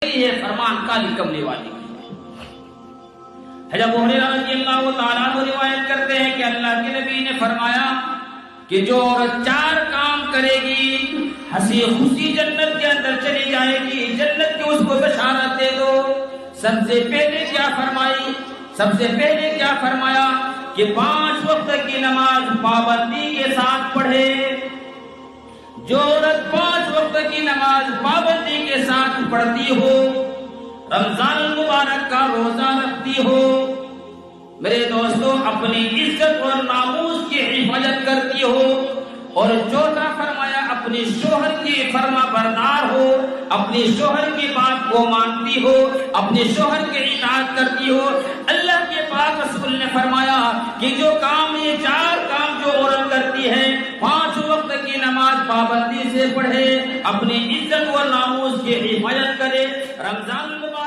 یہ فرمان کالی کملی والی کی۔ حضرت ابو ہریرہ رضی اللہ تعالیٰ عنہ روایت کرتے ہیں کہ اللہ کے نبی نے فرمایا کہ جو عورت 4 کام کرے گی ہنسی خوشی جنت کے اندر چلی جائے گی، جنت کی اس کو بشارت دے دو۔ سب سے پہلے کیا فرمایا کہ 5 وقت کی نماز پابندی کے ساتھ پڑھے۔ جو عورت 5 وقت کی نماز پابندی کے ساتھ پڑھتی ہو، رمضان المبارک کا روزہ رکھتی ہو، میرے دوستو اپنی عزت اور ناموس کی حفاظت کرتی ہو، اور چوتھا فرمایا اپنی شوہر کی فرما بردار ہو، اپنی شوہر کی بات کو مانتی ہو، اپنے شوہر کی اطاعت کرتی ہو، اللہ کے پاک رسول نے فرمایا کہ جو کام یہ 4 کام جو عورت کرتی ہے، 5 وقت کی نماز پابندی سے پڑھے، اپنی عزت و ناموس کی حفاظت کرے، رمضان المبارک